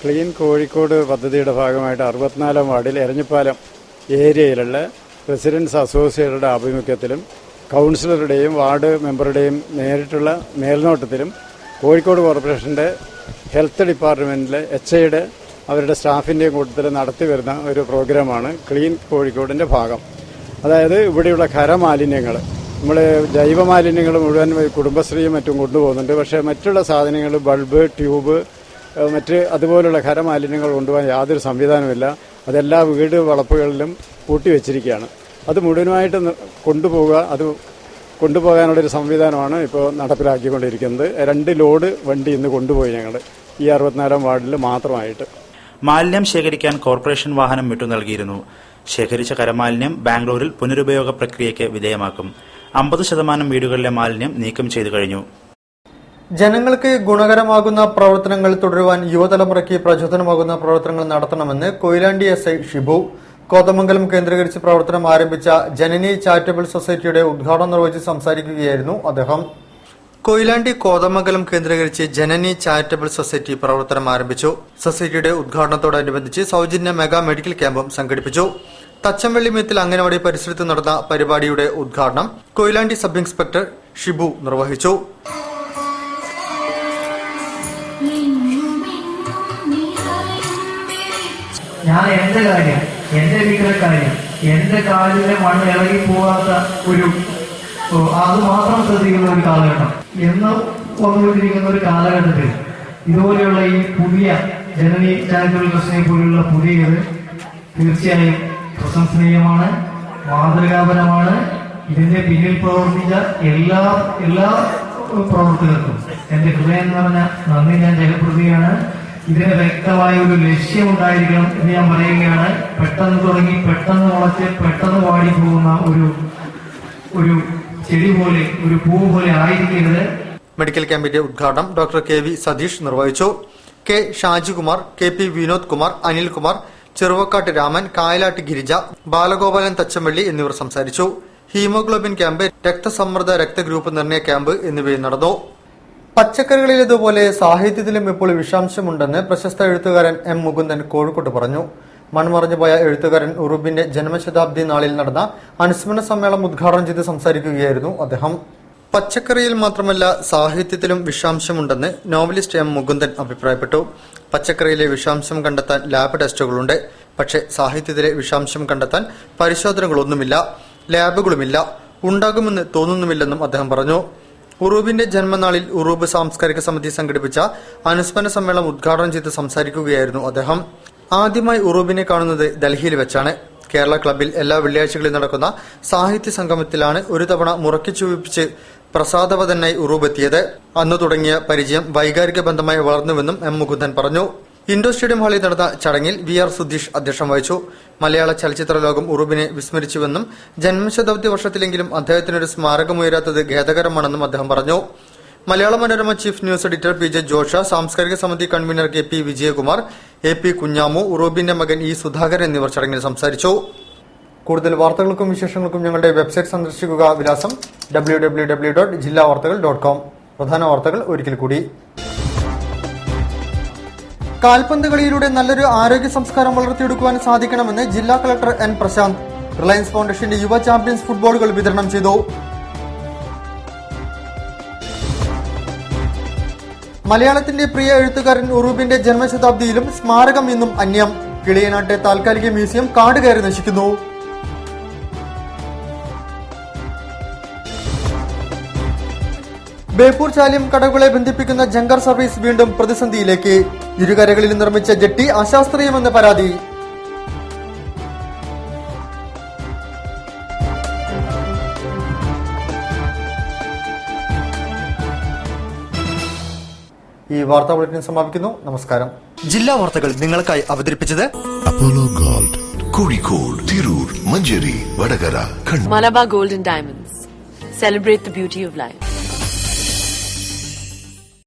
ക്ലീൻ കോഴിക്കോട് പദ്ധതിയുടെ ഭാഗമായിട്ട് 64-ാം വാർഡിൽ എരഞ്ഞിപ്പാലം ഏരിയയിലുള്ള റെസിഡൻസ് അസോസിയേഷനുടെ ആഭിമുഖ്യത്തിലും കൌൺസിലറുടെയും വാർഡ് മെമ്പറുടെയും നേരിട്ടുള്ള മേൽനോട്ടത്തിലും കോഴിക്കോട് കോർപ്പറേഷന്റെ ഹെൽത്ത് ഡിപ്പാർട്ട്മെന്റിലെ HIയുടെ അവരുടെ സ്റ്റാഫിന്റെയും കൂട്ടത്തിൽ നടത്തി വരുന്ന ഒരു പ്രോഗ്രാമാണ് ക്ലീൻ കോഴിക്കോടിന്റെ ഭാഗം. അതായത് ഇവിടെയുള്ള ഖരമാലിന്യങ്ങൾ, നമ്മൾ ജൈവമാലിന്യങ്ങൾ മുഴുവൻ കുടുംബശ്രീയും മറ്റും കൊണ്ടുപോകുന്നുണ്ട്. പക്ഷേ മറ്റുള്ള സാധനങ്ങൾ, ബൾബ്, ട്യൂബ്, മറ്റ് അതുപോലുള്ള ഖരമാലിന്യങ്ങൾ കൊണ്ടുപോകാൻ യാതൊരു സംവിധാനമില്ല. അതെല്ലാ വീട് വളപ്പുകളിലും കൂട്ടിവെച്ചിരിക്കുകയാണ്. അത് മുഴുവനായിട്ട് കൊണ്ടുപോകാനുള്ളൊരു സംവിധാനമാണ് ഇപ്പോൾ നടപ്പിലാക്കിക്കൊണ്ടിരിക്കുന്നത്. 2 ലോഡ് വണ്ടി ഇന്ന് കൊണ്ടുപോയി ഞങ്ങൾ ഈ 64-ാം വാർഡിൽ മാത്രമായിട്ട്. മാലിന്യം ശേഖരിക്കാൻ കോർപ്പറേഷൻ വാഹനം വിട്ടു നൽകിയിരുന്നു. ശേഖരിച്ച കരമാലിന്യം ബാംഗ്ലൂരിൽ പുനരുപയോഗ പ്രക്രിയയ്ക്ക് വിധേയമാക്കും. 50% വീടുകളിലെ മാലിന്യം നീക്കം ചെയ്തു കഴിഞ്ഞു. ജനങ്ങൾക്ക് ഗുണകരമാകുന്ന പ്രവർത്തനങ്ങൾ തുടരുവാൻ യുവതലമുറയ്ക്ക് പ്രചോദനമാകുന്ന പ്രവർത്തനങ്ങൾ നടത്തണമെന്ന് കൊയിലാണ്ടി SI ഷിബു. കോതമംഗലം കേന്ദ്രീകരിച്ച് പ്രവർത്തനം ആരംഭിച്ച ജനനി ചാരിറ്റബിൾ സൊസൈറ്റിയുടെ ഉദ്ഘാടനം നിർവഹിച്ച് സംസാരിക്കുകയായിരുന്നു അദ്ദേഹം. കൊയിലാണ്ടി കോതമംഗലം കേന്ദ്രീകരിച്ച് ജനനി ചാരിറ്റബിൾ സൊസൈറ്റി പ്രവർത്തനം ആരംഭിച്ചു. സൊസൈറ്റിയുടെ ഉദ്ഘാടനത്തോടനുബന്ധിച്ച് സൌജന്യ മെഗാ മെഡിക്കൽ ക്യാമ്പും സംഘടിപ്പിച്ചു. തച്ചമ്പള്ളി മീത്തിൽ അംഗനവാടി പരിസരത്ത് നടന്ന പരിപാടിയുടെ ഉദ്ഘാടനം കൊയിലാണ്ടി സബ് ഇൻസ്പെക്ടർ ഷിബു നിർവഹിച്ചു. ഞാൻ എന്റെ കാര്യം, എന്റെ വീട്ടിലെ കാര്യം, എന്റെ കാലിലെ മണ്ണ് ഇളകി പോകാത്ത അത് മാത്രം ശ്രദ്ധിക്കുന്ന ഒരു കാലഘട്ടം എന്ന് വന്നുകൊണ്ടിരിക്കുന്ന ഒരു കാലഘട്ടത്തിൽ ഇതുപോലെയുള്ള ഈ പുതിയ ജനനി ചാരിറ്റബിൾ ട്രസ്റ്റിനെ പോലുള്ള പുതിയത് തീർച്ചയായും പ്രശംസനീയമാണ്, മാതൃകാപരമാണ്. ഇതിന്റെ പിന്നിൽ പ്രവർത്തിച്ച എല്ലാ പ്രവർത്തകർക്കും എന്റെ ഹൃദയം നിറഞ്ഞ നന്ദി ഞാൻ രേഖപ്പെടുത്തുകയാണ്. ഇതിന് വ്യക്തമായ ഒരു ലക്ഷ്യമുണ്ടായിരിക്കണം എന്ന് ഞാൻ പറയുകയാണ്. പെട്ടെന്ന് തുടങ്ങി പെട്ടെന്ന് മുളച്ച് പെട്ടെന്ന് വാടിപ്പോകുന്ന ഒരു ചെടി പോലെ, ഒരു പൂ പോലെ ആയിരിക്കരുത്. മെഡിക്കൽ ക്യാമ്പിന്റെ ഉദ്ഘാടനം ഡോക്ടർ KV സതീഷ് നിർവഹിച്ചു. K ഷാജികുമാർ, KP വിനോദ് കുമാർ, അനിൽകുമാർ, ചെറുവക്കാട്ട് രാമൻ, കായലാട്ട് ഗിരിജ, ബാലഗോപാലൻ തച്ചമ്പള്ളി എന്നിവർ സംസാരിച്ചു. ഹീമോഗ്ലോബിൻ ക്യാമ്പ്, രക്തസമ്മർദ്ദ രക്തഗ്രൂപ്പ് നിർണയ ക്യാമ്പ് എന്നിവയും നടന്നു. പച്ചക്കറികളിലേതുപോലെ സാഹിത്യത്തിലും ഇപ്പോൾ വിഷാംശമുണ്ടെന്ന് പ്രശസ്ത എഴുത്തുകാരൻ M മുകുന്ദൻ കോഴിക്കോട്ട് പറഞ്ഞു. മൺമറഞ്ഞുപോയ എഴുത്തുകാരൻ ഉറൂബിന്റെ ജന്മശതാബ്ദി നാളിൽ നടന്ന അനുസ്മരണ സമ്മേളനം ഉദ്ഘാടനം ചെയ്ത് സംസാരിക്കുകയായിരുന്നു അദ്ദേഹം. പച്ചക്കറിയിൽ മാത്രമല്ല സാഹിത്യത്തിലും വിഷാംശമുണ്ടെന്ന് നോവലിസ്റ്റ് M മുകുന്ദൻ അഭിപ്രായപ്പെട്ടു. പച്ചക്കറിയിലെ വിഷാംശം കണ്ടെത്താൻ ലാബ് ടെസ്റ്റുകളുണ്ട്. പക്ഷേ സാഹിത്യത്തിലെ വിഷാംശം കണ്ടെത്താൻ പരിശോധനകളൊന്നുമില്ല, ലാബുകളുമില്ല, ഉണ്ടാകുമെന്ന് തോന്നുന്നുമില്ലെന്നും അദ്ദേഹം പറഞ്ഞു. ഉറൂബിന്റെ ജന്മനാളിൽ ഉറൂബ് സാംസ്കാരിക സമിതി സംഘടിപ്പിച്ച അനുസ്മരണ സമ്മേളനം ഉദ്ഘാടനം ചെയ്ത് സംസാരിക്കുകയായിരുന്നു അദ്ദേഹം. ആദ്യമായി ഉറൂബിനെ കാണുന്നത് ഡൽഹിയിൽ വെച്ചാണ്. കേരള ക്ലബിൽ എല്ലാ വെള്ളിയാഴ്ചകളിൽ നടക്കുന്ന സാഹിത്യ സംഗമത്തിലാണ് ഒരു തവണ മുറക്കി ചുവിപ്പിച്ച് പ്രസാദവതനായി ഉറൂബ് എത്തിയത്. അന്ന് തുടങ്ങിയ പരിചയം വൈകാരിക ബന്ധമായി വളർന്നുവെന്നും M മുകുന്ദൻ പറഞ്ഞു. ഇൻഡോർ സ്റ്റേഡിയം ഹാളിൽ നടന്ന ചടങ്ങിൽ VR സുധീഷ് അധ്യക്ഷം വഹിച്ചു. മലയാള ചലച്ചിത്ര ലോകം ഉറൂബിനെ വിസ്മരിച്ചുവെന്നും ജന്മശതാബ്ദി വർഷത്തിലെങ്കിലും അദ്ദേഹത്തിനൊരു സ്മാരകമുയരാത്തത് ഖേദകരമാണെന്നും അദ്ദേഹം പറഞ്ഞു. Malayala Manorama chief news editor PJ Josha, സാംസ്കാരിക സമിതി convener KP Vijayakumar, AP Kunhamu, ഉറൂബിന്റെ മകൻ E സുധാകരൻ എന്നിവർ ചടങ്ങിൽ സംസാരിച്ചു. കൂടുതൽ വാർത്തകൾക്കും വിശേഷങ്ങൾക്കും ഞങ്ങളുടെ വെബ്സൈറ്റ് സന്ദർശിക്കുക. വിലാസം www.jillavartakal.com. പ്രധാന വാർത്തകൾ ഒരിക്കൽ കൂടി. കാൽപന്ത് കളിയിലൂടെ നല്ലൊരു ആരോഗ്യ സംസ്കാരം വളർത്തിയെടുക്കുവാൻ സാധിക്കണമെന്ന് ജില്ലാ കളക്ടർ N പ്രശാന്ത് റിലയൻസ് ഫൗണ്ടേഷന്റെ യുവ ചാമ്പ്യൻസ് ഫുട്ബോളുകൾ വിതരണം ചെയ്തു. മലയാളത്തിന്റെ പ്രിയ എഴുത്തുകാരൻ ഉറൂബിന്റെ ജന്മശതാബ്ദിയിലും സ്മാരകം ഇന്നും അന്യം. കിളിയനാട്ടെ താൽക്കാലിക മ്യൂസിയം കാട് കയറി നശിക്കുന്നു. ബേപ്പൂർ ചാലിയം കടകളെ ബന്ധിപ്പിക്കുന്ന ജങ്കർ സർവീസ് വീണ്ടും പ്രതിസന്ധിയിലേക്ക്. ഇരുകരകളിൽ നിർമ്മിച്ച ജെട്ടി അശാസ്ത്രീയമെന്ന് പരാതി. ഈ വാർത്താ ബുള്ളറ്റിൻ സമാപിക്കുന്നു. നമസ്കാരം. ജില്ലാ വാർത്തകൾ നിങ്ങൾക്കായി അവതരിപ്പിച്ചത് Apollo gold, Kozhikode, Tirur, Manjeri, Vadakara, Kannur. Malabar Gold and Diamonds. Celebrate the beauty of life.